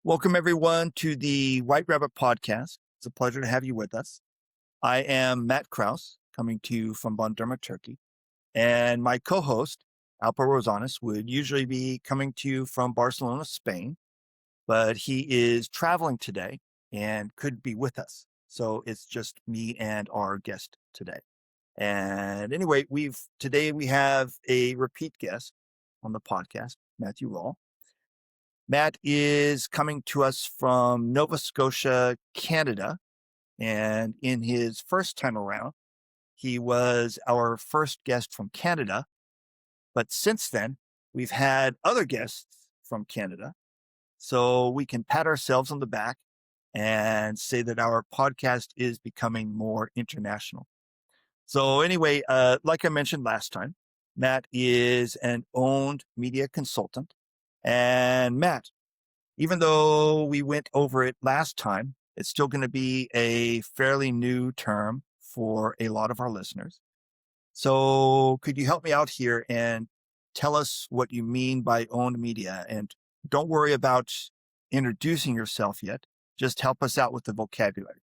Welcome, everyone, to the White Rabbit Podcast. It's a pleasure to have you with us. I am Matt Kraus, coming to you from Bandurma, Turkey. And my co-host, Alpo Rosanes, would usually be coming to you from Barcelona, Spain, but he is traveling today and could be with us. So it's just me and our guest today. And anyway, today we have a repeat guest on the podcast, Matthew Rawle. Matt is coming to us from Nova Scotia, Canada. And in his first time around, he was our first guest from Canada. But since then, we've had other guests from Canada. So we can pat ourselves on the back and say that our podcast is becoming more international. So anyway, like I mentioned last time, Matt is an owned media consultant. And Matt, even though we went over it last time, it's still going to be a fairly new term for a lot of our listeners. So could you help me out here and tell us what you mean by owned media? And don't worry about introducing yourself yet. Just help us out with the vocabulary.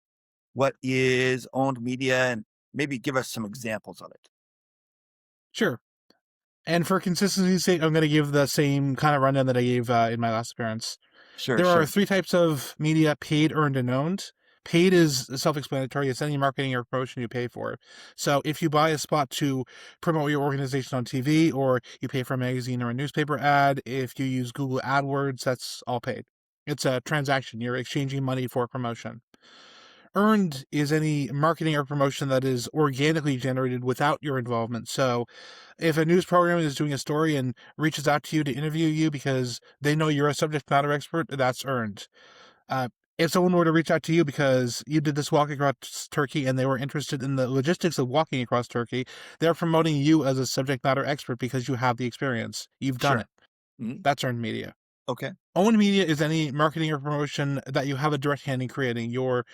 What is owned media? And maybe give us some examples of it. Sure. And for consistency's sake, I'm going to give the same kind of rundown that I gave in my last appearance. There are three types of media: paid, earned, and owned. Paid is self-explanatory. It's any marketing or promotion you pay for. So if you buy a spot to promote your organization on TV, or you pay for a magazine or a newspaper ad, if you use Google AdWords, that's all paid. It's a transaction. You're exchanging money for promotion. Earned is any marketing or promotion that is organically generated without your involvement. So if a news program is doing a story and reaches out to you to interview you because they know you're a subject matter expert, that's earned. If someone were to reach out to you because you did this walk across Turkey and they were interested in the logistics of walking across Turkey, they're promoting you as a subject matter expert because you have the experience. You've done it. Mm-hmm. That's earned media. Okay. Owned media is any marketing or promotion that you have a direct hand in creating. Your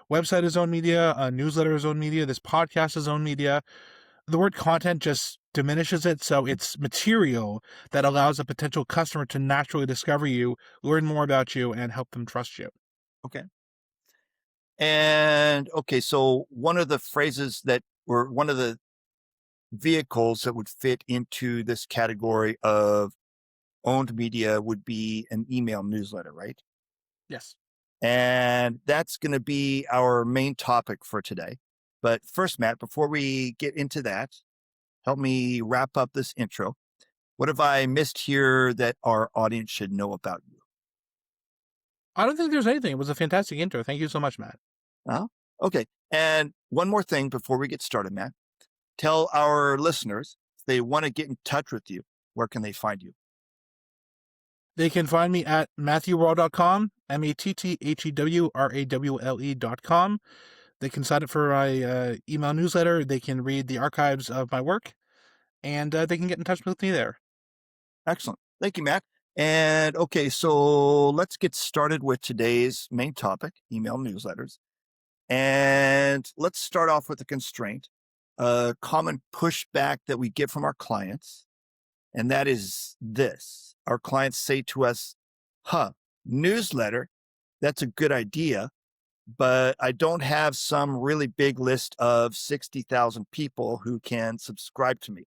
website is owned media, a newsletter is owned media, this podcast is owned media. The word content just diminishes it, so it's material that allows a potential customer to naturally discover you, learn more about you, and help them trust you. Okay. And so one of the phrases one of the vehicles that would fit into this category of owned media would be an email newsletter, right? Yes. And that's going to be our main topic for today. But first, Matt, before we get into that, help me wrap up this intro. What have I missed here that our audience should know about you? I don't think there's anything. It was a fantastic intro. Thank you so much, Matt. Okay. And one more thing before we get started, Matt. Tell our listeners, if they want to get in touch with you, where can they find you? They can find me at MatthewRawle.com, MatthewRawle.com. They can sign up for my email newsletter. They can read the archives of my work, and they can get in touch with me there. Excellent. Thank you, Matt. And so let's get started with today's main topic, email newsletters. And let's start off with a constraint, a common pushback that we get from our clients. And that is this. Our clients say to us, newsletter, that's a good idea, but I don't have some really big list of 60,000 people who can subscribe to me.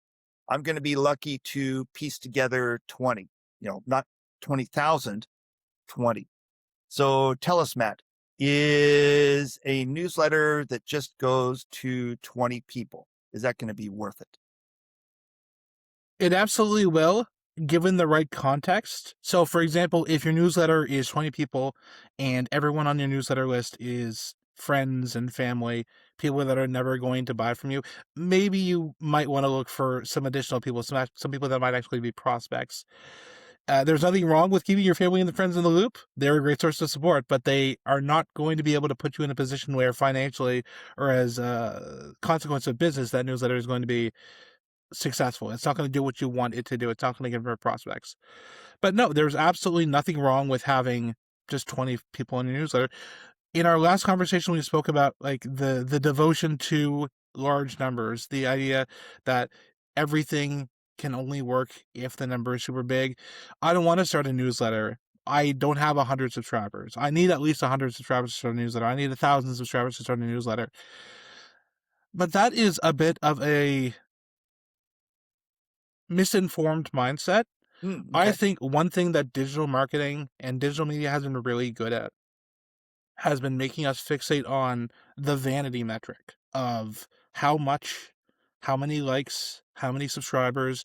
I'm going to be lucky to piece together 20, not 20,000, 20. So tell us, Matt, is a newsletter that just goes to 20 people, is that going to be worth it? It absolutely will, given the right context. So, for example, if your newsletter is 20 people and everyone on your newsletter list is friends and family, people that are never going to buy from you, maybe you might want to look for some additional people, some people that might actually be prospects. There's nothing wrong with keeping your family and the friends in the loop. They're a great source of support, but they are not going to be able to put you in a position where financially or as a consequence of business, that newsletter is going to be successful. It's not going to do what you want it to do. It's not going to convert prospects. But no, there's absolutely nothing wrong with having just 20 people in your newsletter. In our last conversation, we spoke about like the devotion to large numbers, the idea that everything can only work if the number is super big. I don't want to start a newsletter I don't have 100 subscribers. I need at least 100 subscribers to start a newsletter. I need 1,000 subscribers to start a newsletter. But that is a bit of a misinformed mindset. Okay. I think one thing that digital marketing and digital media has been really good at has been making us fixate on the vanity metric of how much, how many likes, how many subscribers,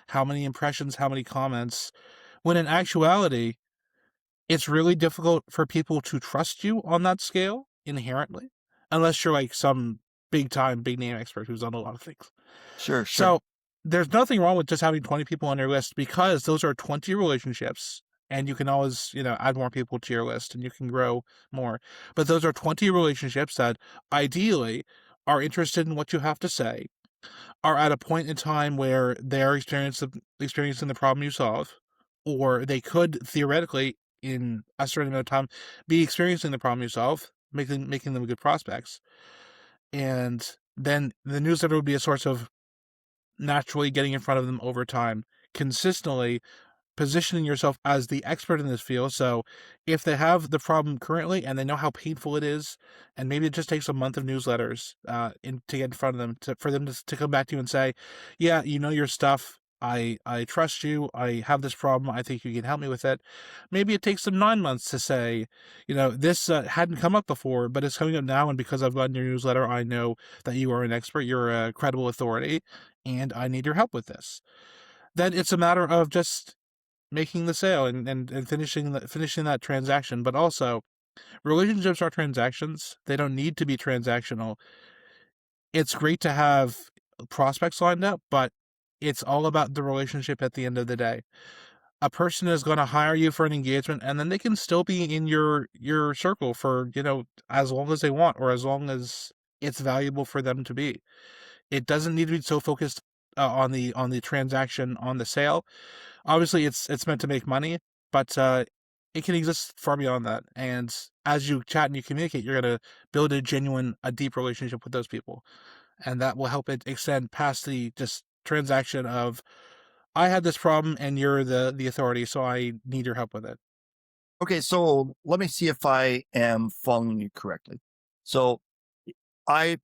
how many impressions, how many comments, when in actuality, it's really difficult for people to trust you on that scale inherently, unless you're like some big name expert who's done a lot of things. Sure. So there's nothing wrong with just having 20 people on your list, because those are 20 relationships, and you can always, add more people to your list and you can grow more. But those are 20 relationships that ideally are interested in what you have to say, are at a point in time where they're experiencing the problem you solve, or they could theoretically, in a certain amount of time, be experiencing the problem you solve, making them good prospects. And then the newsletter would be a source of naturally getting in front of them over time, consistently positioning yourself as the expert in this field. So if they have the problem currently and they know how painful it is, and maybe it just takes a month of newsletters to get in front of them, for them to come back to you and say, yeah, you know your stuff. I trust you. I have this problem. I think you can help me with it. Maybe it takes them 9 months to say, this hadn't come up before, but it's coming up now. And because I've gotten your newsletter, I know that you are an expert. You're a credible authority, and I need your help with this. Then it's a matter of just making the sale and finishing that transaction. But also, relationships are transactions. They don't need to be transactional. It's great to have prospects lined up, but it's all about the relationship at the end of the day. A person is going to hire you for an engagement, and then they can still be in your circle for, as long as they want, or as long as it's valuable for them to be. It doesn't need to be so focused on the transaction, on the sale. Obviously, it's meant to make money, but it can exist far beyond that. And as you chat and you communicate, you're going to build a deep relationship with those people. And that will help it extend past the just transaction of, I had this problem and you're the authority, so I need your help with it. Okay, so let me see if I am following you correctly. So let's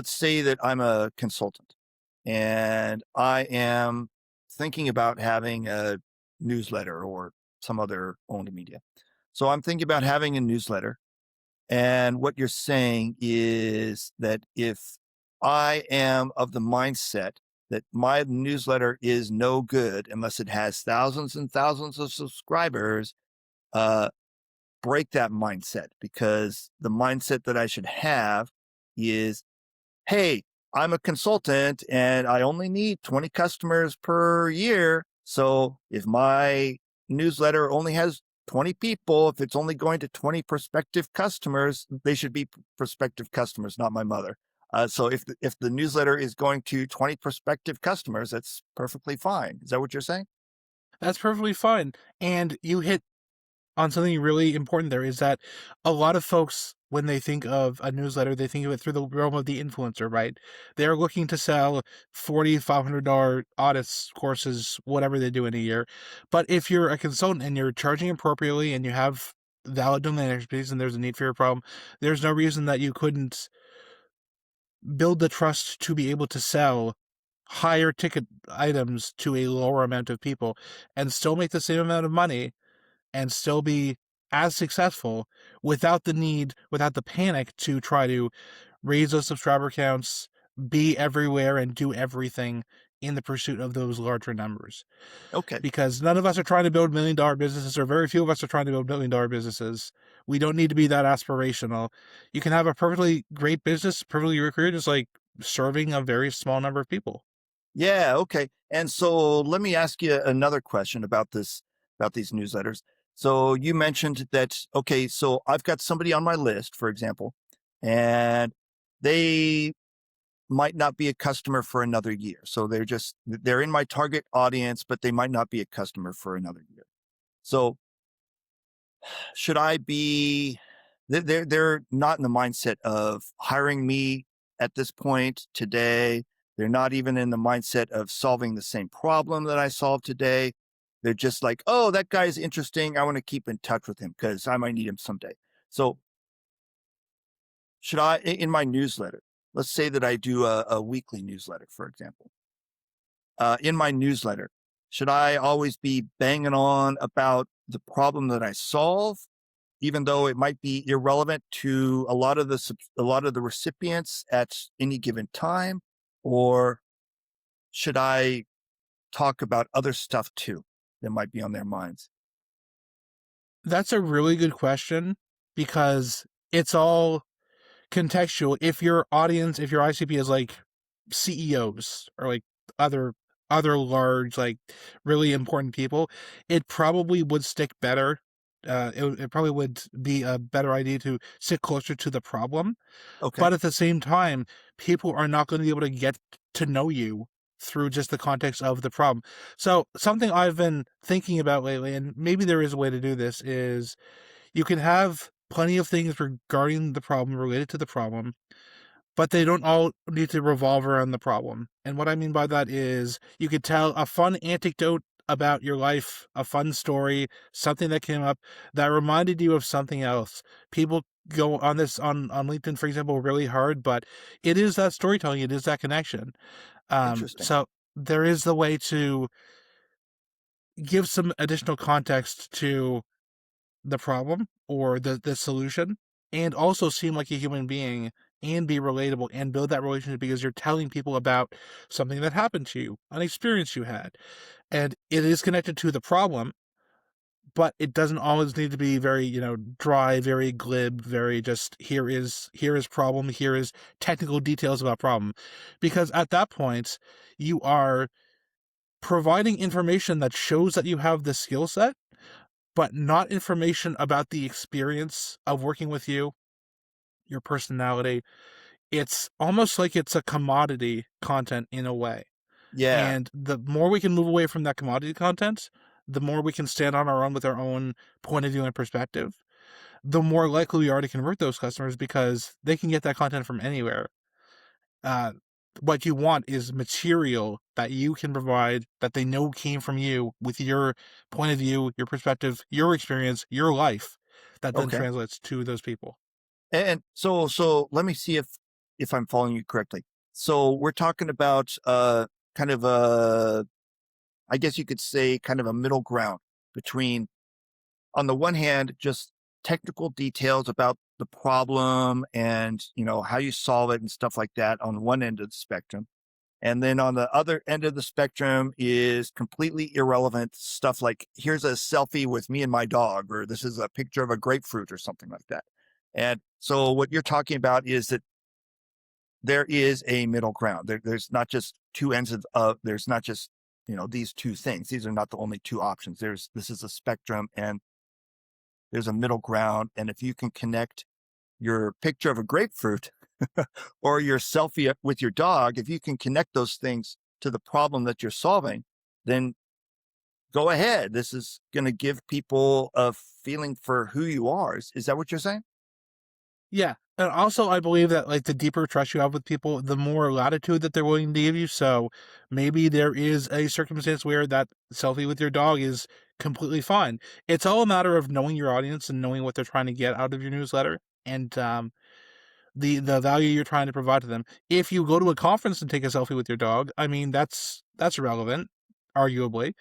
say that I'm a consultant and I am thinking about having a newsletter or some other owned media. So I'm thinking about having a newsletter. And what you're saying is that if I am of the mindset that my newsletter is no good unless it has thousands and thousands of subscribers, break that mindset, because the mindset that I should have is, hey, I'm a consultant and I only need 20 customers per year. So if my newsletter only has 20 people, if it's only going to 20 prospective customers, they should be prospective customers, not my mother. So if the newsletter is going to 20 prospective customers, that's perfectly fine. Is that what you're saying? That's perfectly fine. And you hit on something really important there, is that a lot of folks, when they think of a newsletter, they think of it through the realm of the influencer, right? They're looking to sell $400, $500 audits courses, whatever they do in a year. But if you're a consultant and you're charging appropriately and you have valid domain expertise and there's a need for your problem, there's no reason that you couldn't build the trust to be able to sell higher ticket items to a lower amount of people and still make the same amount of money and still be as successful without the panic to try to raise those subscriber counts, be everywhere, and do everything in the pursuit of those larger numbers. Okay. Because none of us are trying to build $1 million businesses, or very few of us are trying to build $1 million businesses. We don't need to be that aspirational. You can have a perfectly great business, perfectly great career, just like serving a very small number of people. Yeah. Okay. And so let me ask you another question about these newsletters. So you mentioned that, okay, so I've got somebody on my list, for example, and they might not be a customer for another year. So they're in my target audience, but they might not be a customer for another year. So should I be, they're not in the mindset of hiring me at this point today. They're not even in the mindset of solving the same problem that I solved today. They're just like, oh, that guy's interesting. I want to keep in touch with him because I might need him someday. So should I, in my newsletter, let's say that I do a weekly newsletter, for example, in my newsletter, should I always be banging on about the problem that I solve, even though it might be irrelevant to a lot of the recipients at any given time? Or should I talk about other stuff too that might be on their minds? That's a really good question because it's all contextual. If your audience, if your ICP is like CEOs or like other large, like really important people, it probably would stick better. It probably would be a better idea to sit closer to the problem. Okay. But at the same time, people are not going to be able to get to know you through just the context of the problem. So something I've been thinking about lately, and maybe there is a way to do this, is you can have plenty of things regarding the problem, related to the problem, but they don't all need to revolve around the problem. And what I mean by that is you could tell a fun anecdote about your life, a fun story, something that came up that reminded you of something else. People go on this on LinkedIn, for example, really hard, but it is that storytelling, it is that connection. Interesting. So there is the way to give some additional context to the problem or the solution, and also seem like a human being and be relatable and build that relationship because you're telling people about something that happened to you, an experience you had. And it is connected to the problem, but it doesn't always need to be very, dry, very glib, very just here is problem, here is technical details about problem. Because at that point, you are providing information that shows that you have the skill set, but not information about the experience of working with you, your personality. It's almost like it's a commodity content in a way. Yeah. And the more we can move away from that commodity content, the more we can stand on our own with our own point of view and perspective, the more likely we are to convert those customers because they can get that content from anywhere. What you want is material that you can provide that they know came from you with your point of view, your perspective, your experience, your life, that then Okay. translates to those people. And so let me see if I'm following you correctly. So we're talking about kind of a, I guess you could say, kind of a middle ground between, on the one hand, just technical details about the problem and, how you solve it and stuff like that on one end of the spectrum. And then on the other end of the spectrum is completely irrelevant stuff like, here's a selfie with me and my dog, or this is a picture of a grapefruit or something like that. And so what you're talking about is that there is a middle ground. There's not just two ends there's not just, these two things. These are not the only two options. This is a spectrum and there's a middle ground. And if you can connect your picture of a grapefruit or your selfie with your dog, if you can connect those things to the problem that you're solving, then go ahead. This is going to give people a feeling for who you are. Is that what you're saying? Yeah. And also, I believe that like the deeper trust you have with people, the more latitude that they're willing to give you. So maybe there is a circumstance where that selfie with your dog is completely fine. It's all a matter of knowing your audience and knowing what they're trying to get out of your newsletter and the value you're trying to provide to them. If you go to a conference and take a selfie with your dog, I mean, that's relevant, arguably.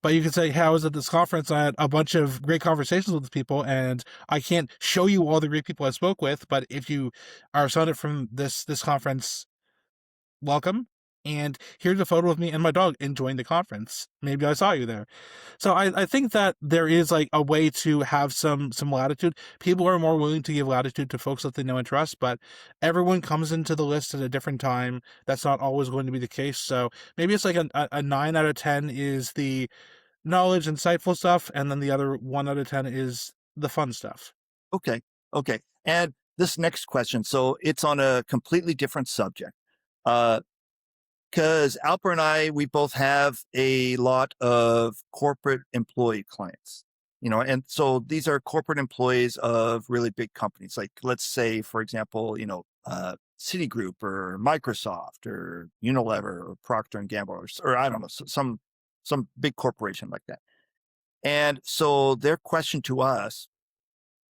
But you could say, hey, I was at this conference, I had a bunch of great conversations with people, and I can't show you all the great people I spoke with, but if you are signed up from this conference, welcome. And here's a photo of me and my dog enjoying the conference. Maybe I saw you there. So I think that there is like a way to have some latitude. People are more willing to give latitude to folks that they know and trust, but everyone comes into the list at a different time. That's not always going to be the case. So maybe it's like a 9 out of 10 is the knowledge, insightful stuff, and then the other 1 out of 10 is the fun stuff. Okay. And this next question, so it's on a completely different subject. Because Alper and I, we both have a lot of corporate employee clients, and so these are corporate employees of really big companies. Like, let's say, for example, Citigroup or Microsoft or Unilever or Procter and Gamble or I don't know, some big corporation like that. And so their question to us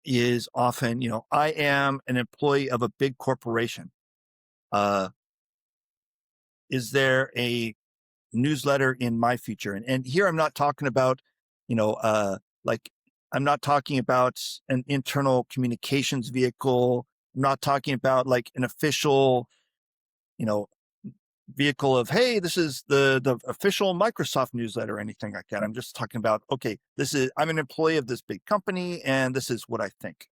is often, I am an employee of a big corporation. Uh, is there a newsletter in my future? And here I'm not talking about, like I'm not talking about an internal communications vehicle. I'm not talking about like an official, you know, vehicle of, hey, this is the official Microsoft newsletter or anything like that. I'm just talking about, okay, I'm an employee of this big company and this is what I think.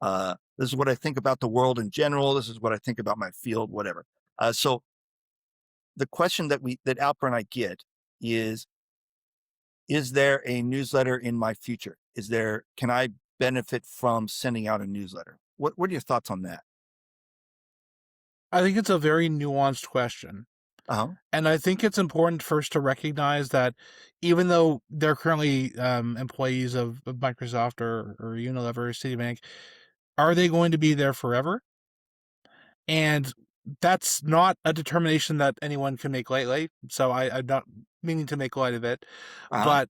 This is what I think about the world in general. This is what I think about my field, whatever. So the question that Alper and I get is there a newsletter in my future? Can I benefit from sending out a newsletter? What are your thoughts on that? I think it's a very nuanced question. Uh-huh. And I think it's important first to recognize that even though they're currently employees of Microsoft or Unilever or Citibank, are they going to be there forever? And that's not a determination that anyone can make lightly. So I'm not meaning to make light of it. Uh-huh. But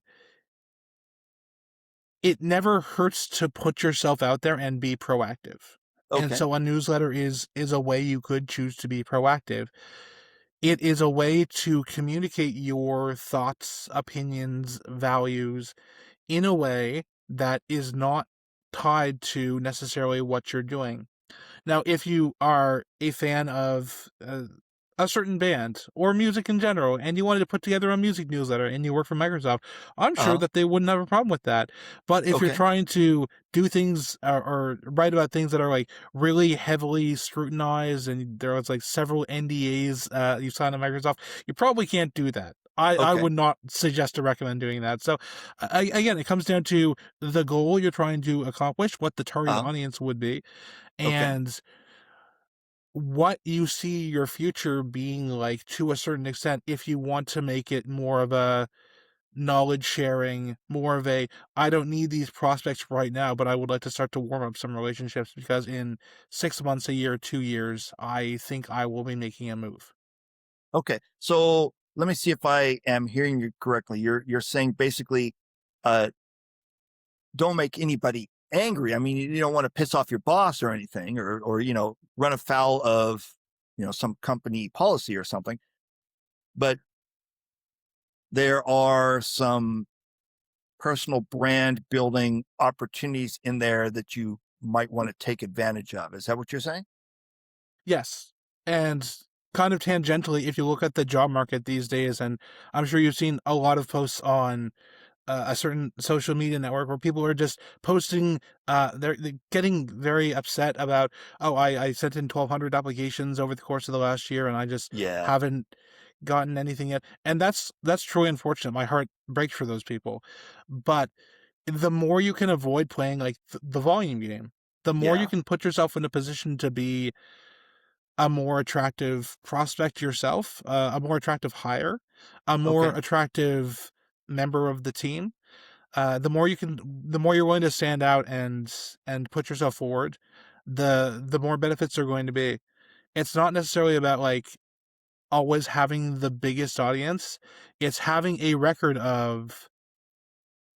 it never hurts to put yourself out there and be proactive. Okay. And so a newsletter is a way you could choose to be proactive. It is a way to communicate your thoughts, opinions, values in a way that is not tied to necessarily what you're doing. Now, if you are a fan of a certain band or music in general, and you wanted to put together a music newsletter and you work for Microsoft, I'm sure that they wouldn't have a problem with that. But if you're trying to do things or write about things that are like really heavily scrutinized and there was like several NDAs you signed on Microsoft, you probably can't do that. I would not suggest or recommend doing that. So again, it comes down to the goal you're trying to accomplish, what the target audience would be, and what you see your future being like to a certain extent. If you want to make it more of a knowledge sharing, more of a, I don't need these prospects right now, but I would like to start to warm up some relationships because in 6 months, a year, 2 years, I think I will be making a move. Okay. So let me see if I am hearing you correctly. You're saying basically, don't make anybody angry. I mean, you don't want to piss off your boss or anything, or run afoul of some company policy or something. But there are some personal brand building opportunities in there that you might want to take advantage of. Is that what you're saying? Yes. And kind of tangentially, if you look at the job market these days, and I'm sure you've seen a lot of posts on a certain social media network where people are just posting, they're getting very upset about, I sent in 1,200 applications over the course of the last year and I just haven't gotten anything yet. And that's truly unfortunate. My heart breaks for those people. But the more you can avoid playing like the volume game, the more you can put yourself in a position to be a more attractive prospect yourself, a more attractive hire, a more attractive member of the team. The more you're willing to stand out and put yourself forward, the more benefits are going to be. It's not necessarily about like always having the biggest audience. It's having a record of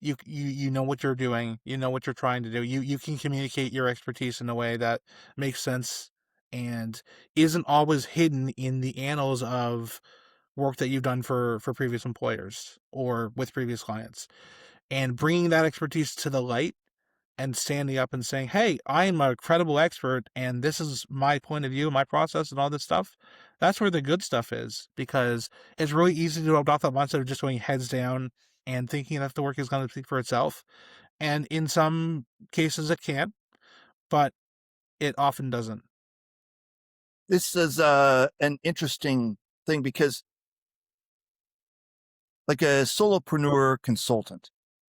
you know what you're doing, you know what you're trying to do. You can communicate your expertise in a way that makes sense and isn't always hidden in the annals of work that you've done for previous employers or with previous clients. And bringing that expertise to the light and standing up and saying, hey, I am a credible expert and this is my point of view, my process and all this stuff. That's where the good stuff is, because it's really easy to adopt that mindset of just going heads down and thinking that the work is going to speak for itself. And in some cases it can, but it often doesn't. This is an interesting thing because like a solopreneur consultant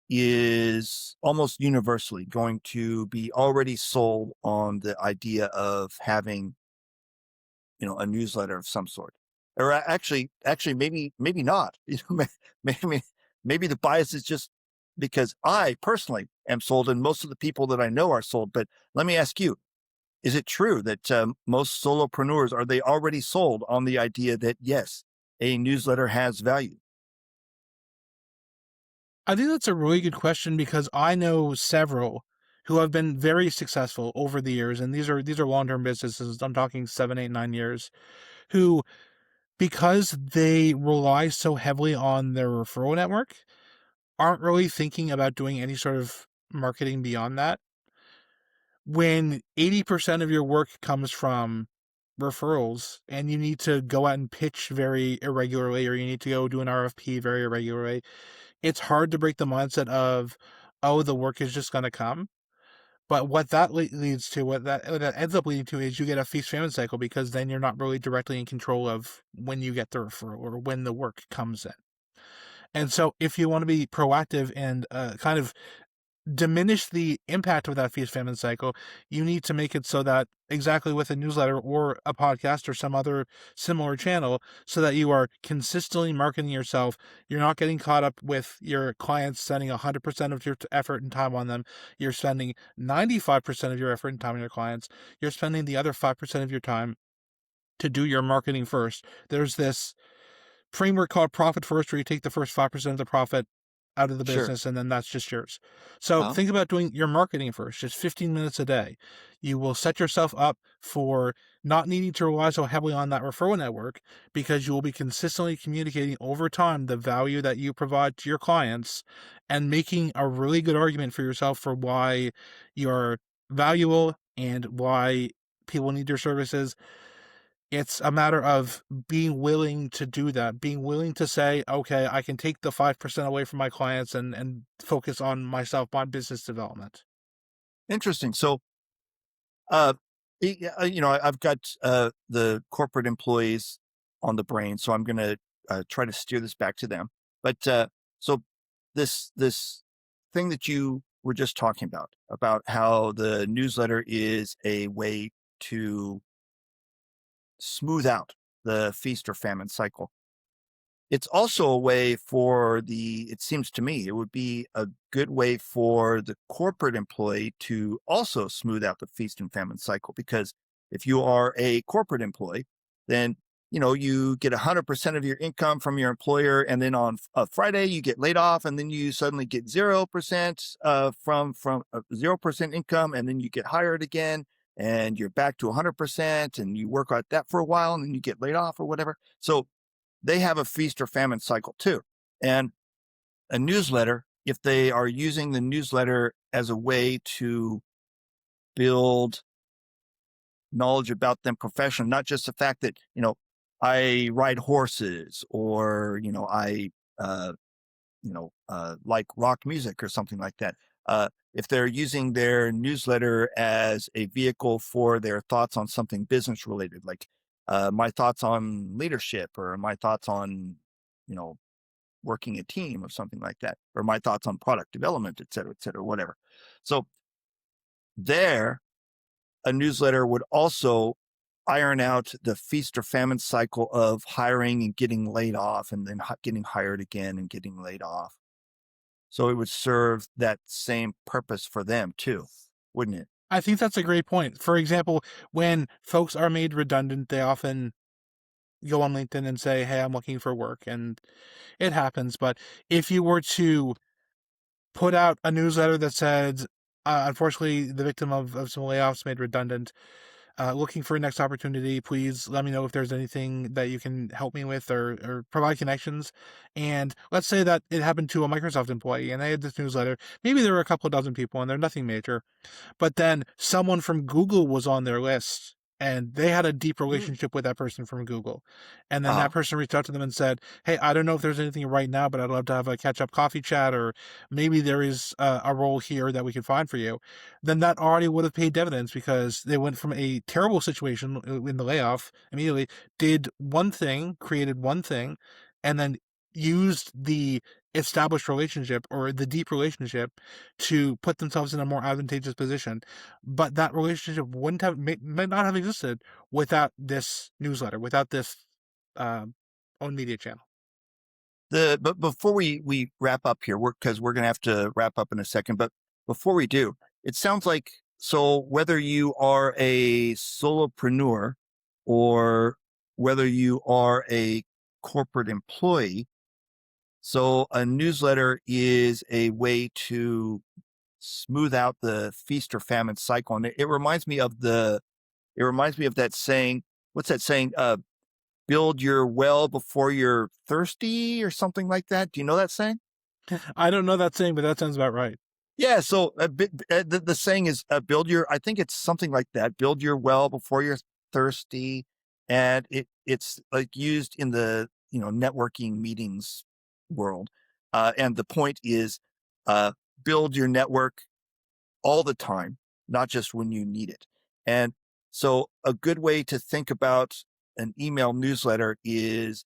is almost universally going to be already sold on the idea of having, a newsletter of some sort. Or actually, maybe not. Maybe the bias is just because I personally am sold, and most of the people that I know are sold. But let me ask you: is it true that most solopreneurs are they already sold on the idea that yes, a newsletter has value? I think that's a really good question because I know several who have been very successful over the years, and these are long-term businesses. I'm talking 7, 8, 9 years, who, because they rely so heavily on their referral network, aren't really thinking about doing any sort of marketing beyond that. When 80% of your work comes from referrals and you need to go out and pitch very irregularly, or you need to go do an RFP very irregularly, it's hard to break the mindset of, oh, the work is just going to come. But what that leads to, what that ends up leading to, is you get a feast famine cycle, because then you're not really directly in control of when you get the referral or when the work comes in. And so if you want to be proactive and kind of diminish the impact of that feast famine cycle, you need to make it so that, exactly with a newsletter or a podcast or some other similar channel, so that you are consistently marketing yourself. You're not getting caught up with your clients spending 100% of your effort and time on them. You're spending 95% of your effort and time on your clients. You're spending the other 5% of your time to do your marketing first. There's this framework called Profit First, where you take the first 5% of the profit out of the business, and then that's just yours. So think about doing your marketing first, just 15 minutes a day. You will set yourself up for not needing to rely so heavily on that referral network, because you will be consistently communicating over time the value that you provide to your clients, and making a really good argument for yourself for why you're valuable and why people need your services. It's a matter of being willing to do that, being willing to say, okay, I can take the 5% away from my clients and focus on myself, my business development. Interesting. So, I've got the corporate employees on the brain, so I'm going to try to steer this back to them. But so this thing that you were just talking about how the newsletter is a way to smooth out the feast or famine cycle. It's also a way it seems to me, it would be a good way for the corporate employee to also smooth out the feast and famine cycle. Because if you are a corporate employee, then, you get 100% of your income from your employer. And then on a Friday, you get laid off, and then you suddenly get 0% from 0% income. And then you get hired again, and you're back to 100%, and you work at that for a while, and then you get laid off or whatever. So they have a feast or famine cycle too. And a newsletter, if they are using the newsletter as a way to build knowledge about them professionally, not just the fact that, I ride horses, or, I, like rock music or something like that. If they're using their newsletter as a vehicle for their thoughts on something business related, like my thoughts on leadership, or my thoughts on, working a team or something like that, or my thoughts on product development, et cetera, whatever. So there, a newsletter would also iron out the feast or famine cycle of hiring and getting laid off, and then getting hired again and getting laid off. So it would serve that same purpose for them too, wouldn't it? I think that's a great point. For example, when folks are made redundant, they often go on LinkedIn and say, hey, I'm looking for work, and it happens. But if you were to put out a newsletter that said, unfortunately, the victim of some layoffs, made redundant, looking for a next opportunity, please let me know if there's anything that you can help me with, or provide connections. And let's say that it happened to a Microsoft employee, and they had this newsletter. Maybe there were a couple dozen people, and they're nothing major. But then someone from Google was on their list, and they had a deep relationship with that person from Google. And then that person reached out to them and said, hey, I don't know if there's anything right now, but I'd love to have a catch-up coffee chat, or maybe there is a role here that we could find for you. Then that already would have paid dividends, because they went from a terrible situation in the layoff immediately, did one thing, created one thing, and then used the established relationship, or the deep relationship, to put themselves in a more advantageous position. But that relationship may not have existed without this newsletter, without this own media channel. But before we wrap up here, because we're going to have to wrap up in a second, but before we do, it sounds like, so whether you are a solopreneur or whether you are a corporate employee, So a newsletter is a way to smooth out the feast or famine cycle. And it reminds me of that saying. What's that saying? Build your well before you're thirsty or something like that. Do you know that saying? I don't know that saying, but that sounds about right. Yeah. So the saying is I think it's something like that. Build your well before you're thirsty. And it's like used in the, networking meetings world. And the point is, build your network all the time, not just when you need it. And so a good way to think about an email newsletter is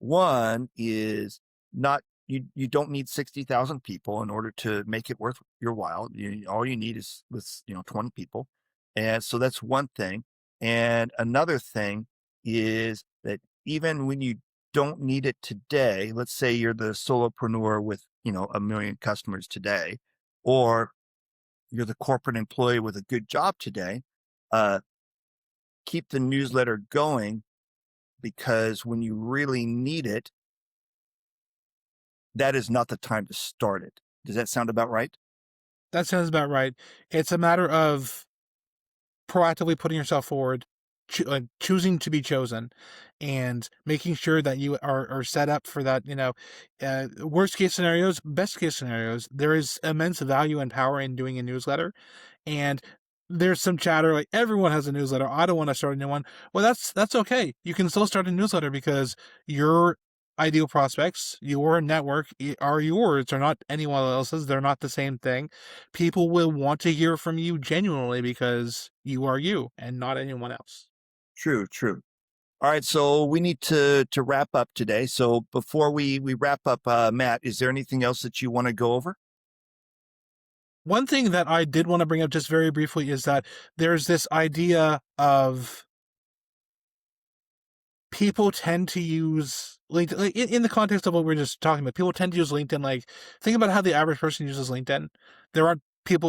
not, you don't need 60,000 people in order to make it worth your while. All you need is 20 people. And so that's one thing. And another thing is that even when you don't need it today, let's say you're the solopreneur with, 1 million customers today, or you're the corporate employee with a good job today, keep the newsletter going, because when you really need it, that is not the time to start it. Does that sound about right? That sounds about right. It's a matter of proactively putting yourself forward, choosing to be chosen, and making sure that you are set up for that. Worst case scenarios, best case scenarios. There is immense value and power in doing a newsletter, and there's some chatter like everyone has a newsletter. I don't want to start a new one. Well, that's okay. You can still start a newsletter because your ideal prospects, your network are yours. They're not anyone else's. They're not the same thing. People will want to hear from you genuinely because you are you and not anyone else. True. All right. So we need to wrap up today. So before we wrap up, Matt, is there anything else that you want to go over? One thing that I did want to bring up just very briefly is that there's this idea of people tend to use LinkedIn, like in the context of what we are just talking about. People tend to use LinkedIn. Like, think about how the average person uses LinkedIn. There aren't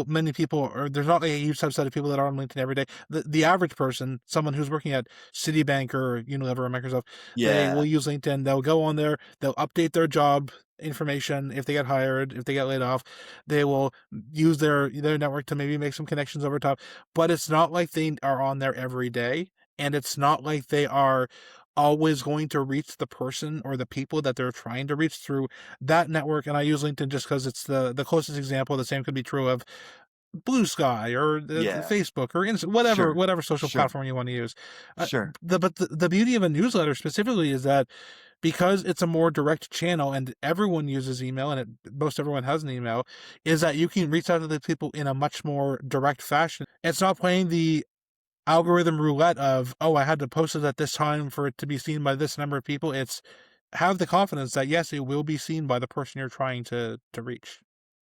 many people, or there's not a huge subset of people that are on LinkedIn every day. The average person, someone who's working at Citibank or Unilever or Microsoft, they will use LinkedIn. They'll go on there. They'll update their job information if they get hired, if they get laid off. They will use their network to maybe make some connections over top. But it's not like they are on there every day, and it's not like they are always going to reach the person or the people that they're trying to reach through that network. And I use LinkedIn just because it's the closest example. The same could be true of Blue Sky or Facebook or whatever social platform you want to use. But the beauty of a newsletter specifically is that because it's a more direct channel and everyone uses email, and most everyone has an email, is that you can reach out to the people in a much more direct fashion. It's not playing the algorithm roulette of, I had to post it at this time for it to be seen by this number of people. It's have the confidence that, yes, it will be seen by the person you're trying to reach.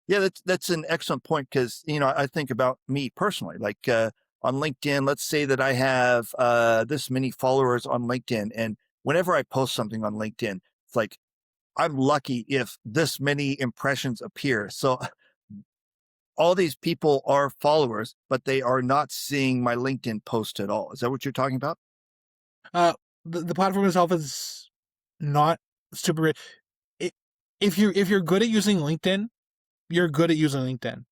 Yeah, that's an excellent point, because, I think about me personally, like on LinkedIn, let's say that I have this many followers on LinkedIn. And whenever I post something on LinkedIn, it's like, I'm lucky if this many impressions appear. So all these people are followers, but they are not seeing my LinkedIn post at all. Is that what you're talking about? The platform itself is not super. If you're good at using LinkedIn, you're good at using LinkedIn,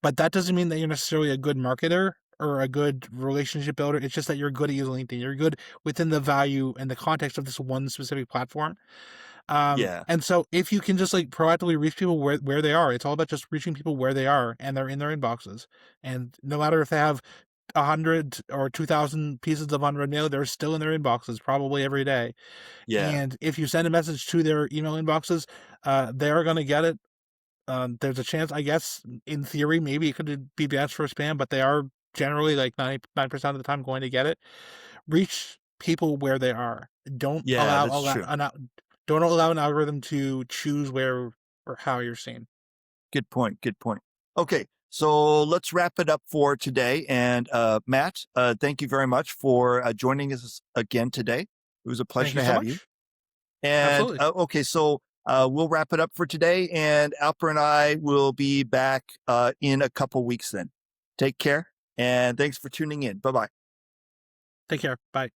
but that doesn't mean that you're necessarily a good marketer or a good relationship builder. It's just that you're good at using LinkedIn. You're good within the value and the context of this one specific platform. And so if you can just like proactively reach people where they are, it's all about just reaching people where they are, and they're in their inboxes. And no matter if they have 100 or 2,000 pieces of unread mail, they're still in their inboxes probably every day. And if you send a message to their email inboxes, they are going to get it. There's a chance, I guess, in theory, maybe it could be banned for spam, but they are generally like 99% of the time going to get it. Reach people where they are. Don't allow an algorithm to choose where or how you're seen. Good point. Okay, so let's wrap it up for today. And Matt, thank you very much for joining us again today. It was a pleasure to have you. And okay, so we'll wrap it up for today, and Alper and I will be back in a couple weeks then. Take care, and thanks for tuning in. Bye-bye. Take care. Bye.